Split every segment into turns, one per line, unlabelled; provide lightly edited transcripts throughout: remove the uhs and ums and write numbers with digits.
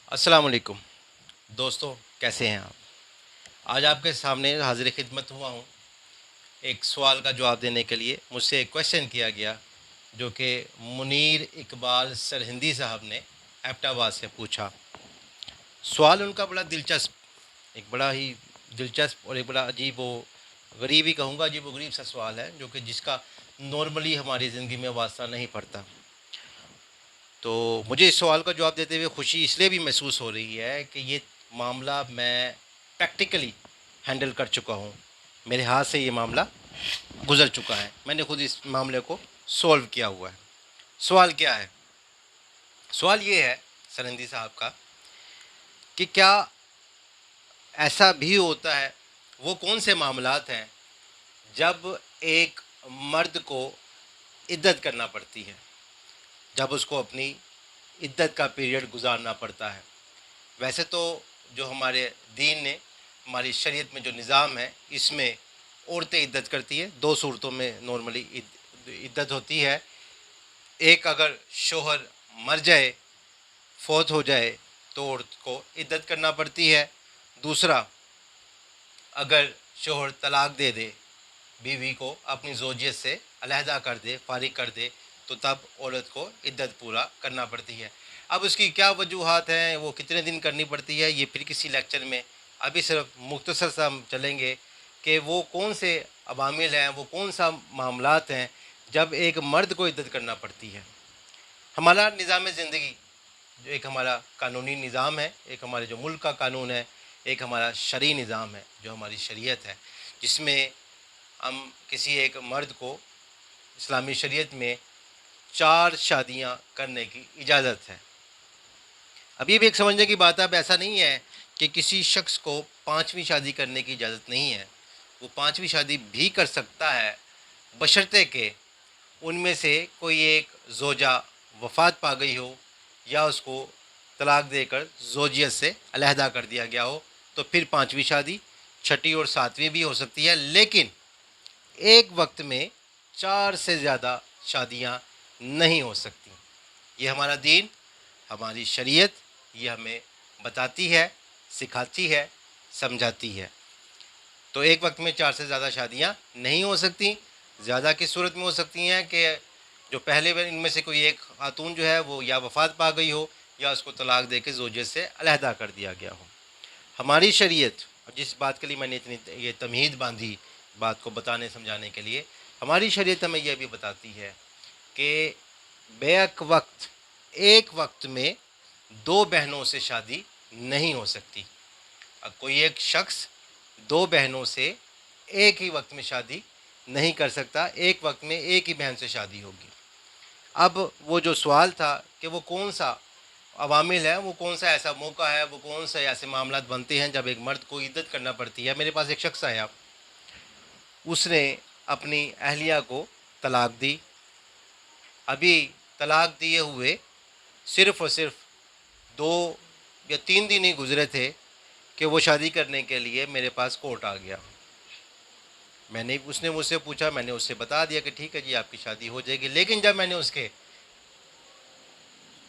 अस्सलाम वालेकुम दोस्तों, कैसे हैं आप। आज आपके सामने हाजिर खिदमत हुआ हूँ एक सवाल का जवाब देने के लिए। मुझसे एक क्वेश्चन किया गया जो कि मुनीर इकबाल सरहिंदी साहब ने एबटाबाद से पूछा। सवाल उनका बड़ा दिलचस्प, एक बड़ा ही दिलचस्प और एक बड़ा अजीब व गरीब ही कहूँगा, अजीब व गरीब सा सवाल है जो कि जिसका नॉर्मली हमारी ज़िंदगी में वास्ता नहीं पड़ता। तो मुझे इस सवाल का जवाब देते हुए खुशी इसलिए भी महसूस हो रही है कि ये मामला मैं प्रैक्टिकली हैंडल कर चुका हूँ। मेरे हाथ से ये मामला गुज़र चुका है, मैंने खुद इस मामले को सॉल्व किया हुआ है। सवाल क्या है? सवाल ये है सरहिंदी साहब का कि क्या ऐसा भी होता है, वो कौन से मामलात हैं जब एक मर्द को इद्दत करना पड़ती है, जब उसको अपनी इद्दत का पीरियड गुजारना पड़ता है। वैसे तो जो हमारे दीन ने, हमारी शरीयत में जो निज़ाम है, इसमें औरतें इद्दत करती है। दो सूरतों में नॉर्मली इद्दत होती है। एक, अगर शोहर मर जाए, फौत हो जाए, तो औरत को इद्दत करना पड़ती है। दूसरा, अगर शोहर तलाक दे दे, बीवी को अपनी ज़ौजियत से अलहदा कर दे, फारिग कर दे, तो तब औरत को इद्दत पूरा करना पड़ती है। अब उसकी क्या वजूहात हैं, वो कितने दिन करनी पड़ती है, ये फिर किसी लेक्चर में। अभी सिर्फ मुख्तसर सा हम चलेंगे कि वो कौन से अवामिल हैं, वो कौन सा मामलात हैं जब एक मर्द को इद्दत करना पड़ती है। हमारा निज़ाम ज़िंदगी, जो एक हमारा कानूनी निज़ाम है, एक हमारे जो मुल्क का कानून है, एक हमारा शरई निज़ाम है, जो हमारी शरीयत है, जिसमें हम किसी एक मर्द को इस्लामी शरीयत में 4 शादियां करने की इजाज़त है। अब ये भी एक समझने की बात है, अब ऐसा नहीं है कि किसी शख्स को 5वीं शादी करने की इजाज़त नहीं है। वो 5वीं शादी भी कर सकता है, बशर्ते कि उनमें से कोई एक ज़ौजा वफ़ात पा गई हो या उसको तलाक देकर ज़ौजियत से अलहदा कर दिया गया हो, तो फिर 5वीं शादी, छठी और 7वीं भी हो सकती है। लेकिन एक वक्त में 4 से ज़्यादा शादियां नहीं हो सकती। ये हमारा दीन, हमारी शरीयत ये हमें बताती है, सिखाती है, समझाती है। तो एक वक्त में 4 से ज़्यादा शादियां नहीं हो सकती। ज़्यादा किस सूरत में हो सकती हैं कि जो पहले इनमें से कोई एक खातून जो है वो या वफ़ात पा गई हो या उसको तलाक दे के ज़ौजियत से अलहदा कर दिया गया हो। हमारी शरीयत, जिस बात के लिए मैंने इतनी ये तमहीद बांधी बात को बताने समझाने के लिए, हमारी शरीयत हमें यह भी बताती है कि बेक वक्त, एक वक्त में 2 बहनों से शादी नहीं हो सकती। अब कोई एक शख्स 2 बहनों से एक ही वक्त में शादी नहीं कर सकता, एक वक्त में एक ही बहन से शादी होगी। अब वो जो सवाल था कि वो कौन सा अवामिल है, वो कौन सा ऐसा मौका है, वो कौन से ऐसे मामलात बनते हैं जब एक मर्द को इद्दत करना पड़ती है। मेरे पास एक शख्स आया, उसने अपनी अहलिया को तलाक दी। अभी तलाक दिए हुए सिर्फ़ और सिर्फ 2 या 3 दिन ही गुज़रे थे कि वो शादी करने के लिए मेरे पास कोर्ट आ गया। उसने मुझसे पूछा, मैंने उससे बता दिया कि ठीक है जी, आपकी शादी हो जाएगी। लेकिन जब मैंने उसके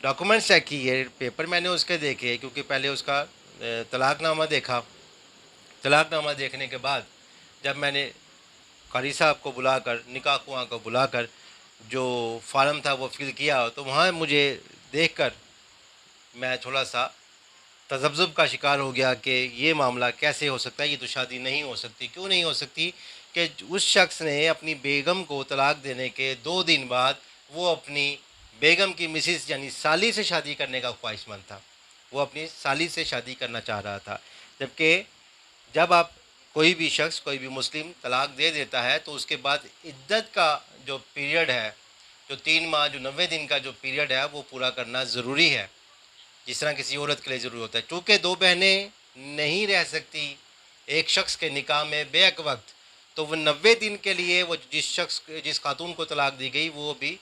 डॉक्यूमेंट्स चेक किए, पेपर मैंने उसके देखे, क्योंकि पहले उसका तलाकनामा देखा। तलाकनामा देखने के बाद जब मैंने कारी साहब को बुलाकर, निकाह खुआं को बुलाकर जो फार्म था वो फिल किया, तो वहाँ मुझे देखकर मैं थोड़ा सा तज़ब्ज़ुब का शिकार हो गया कि ये मामला कैसे हो सकता है, ये तो शादी नहीं हो सकती। क्यों नहीं हो सकती? कि उस शख्स ने अपनी बेगम को तलाक देने के 2 दिन बाद वो अपनी बेगम की मिसिस यानी साली से शादी करने का ख्वाहिशमंद था। वो अपनी साली से शादी करना चाह रहा था। जबकि जब आप कोई भी शख्स, कोई भी मुस्लिम तलाक दे देता है तो उसके बाद इद्दत का जो पीरियड है, जो 3 माह, जो 90 दिन का जो पीरियड है, वो पूरा करना ज़रूरी है, जिस तरह किसी औरत के लिए ज़रूरी होता है। चूँकि 2 बहनें नहीं रह सकती एक शख्स के निकाह में बेक वक्त, तो वो 90 दिन के लिए वो जिस खातून को तलाक दी गई वो भी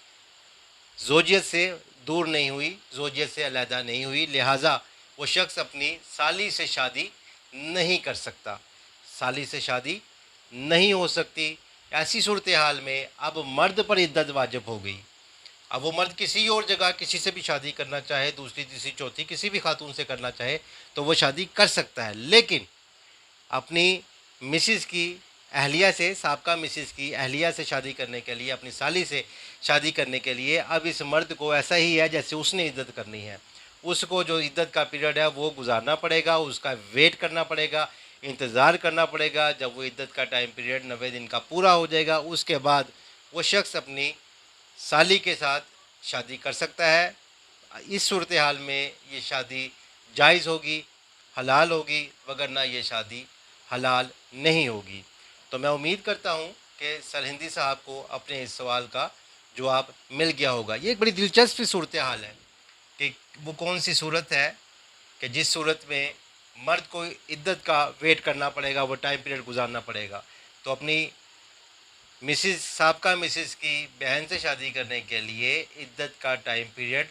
ज़ौजियत से दूर नहीं हुई, ज़ौजियत से अलहदा नहीं हुई, लिहाजा वो शख्स अपनी साली से शादी नहीं कर सकता। साली से शादी नहीं हो सकती। ऐसी सूरत हाल में अब मर्द पर इद्दत वाजिब हो गई। اب وہ مرد کسی اور جگہ کسی سے بھی شادی کرنا چاہے، دوسری تیسری چوتھی کسی بھی خاتون سے کرنا چاہے تو وہ شادی کر سکتا ہے، لیکن اپنی مسز کی اہلیہ سے، سابقہ مسز کی اہلیہ سے شادی کرنے کے لیے، اپنی سالی سے شادی کرنے کے لیے اب اس مرد کو ایسا ہی ہے جیسے اس نے عدت کرنی ہے. اس کو جو عدت کا پیریڈ ہے وہ گزارنا پڑے گا، اس کا ویٹ کرنا پڑے گا، انتظار کرنا پڑے گا. جب وہ عدت کا ٹائم پیریڈ 90 دن کا پورا ہو جائے گا، اس کے بعد وہ شخص اپنی سالی کے ساتھ شادی کر سکتا ہے. اس صورتحال میں یہ شادی جائز ہوگی، حلال ہوگی، وگرنہ یہ شادی حلال نہیں ہوگی. تو میں امید کرتا ہوں کہ سرہندی صاحب کو اپنے اس سوال کا جواب مل گیا ہوگا. یہ ایک بڑی دلچسپ صورتحال ہے کہ وہ کون سی صورت ہے کہ جس صورت میں مرد کو عدت کا ویٹ کرنا پڑے گا، وہ ٹائم پیریڈ گزارنا پڑے گا. تو اپنی مسز، سابقہ مسز کی بہن سے شادی کرنے کے لیے عدت کا ٹائم پیریڈ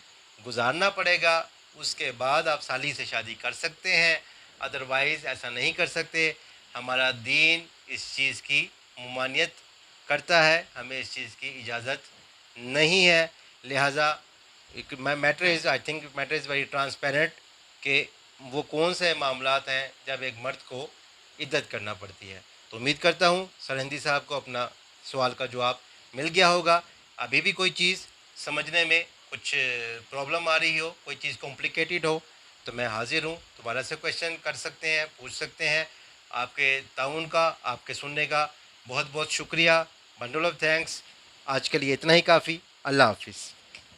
گزارنا پڑے گا. اس کے بعد آپ سالی سے شادی کر سکتے ہیں، ادروائز ایسا نہیں کر سکتے. ہمارا دین اس چیز کی ممانعت کرتا ہے، ہمیں اس چیز کی اجازت نہیں ہے. لہٰذا matter is, I think matter is very transparent کہ وہ کون سے معاملات ہیں جب ایک مرد کو عدت کرنا پڑتی ہے. تو امید کرتا ہوں سرہندی صاحب کو اپنا سوال کا جواب مل گیا ہوگا. ابھی بھی کوئی چیز سمجھنے میں کچھ پرابلم آ رہی ہو، کوئی چیز کمپلیکیٹڈ ہو، تو میں حاضر ہوں. دوبارہ سے کویشچن کر سکتے ہیں، پوچھ سکتے ہیں. آپ کے تعاون کا، آپ کے سننے کا بہت بہت شکریہ. Bundle of thanks. آج کے لیے اتنا ہی کافی. اللہ حافظ.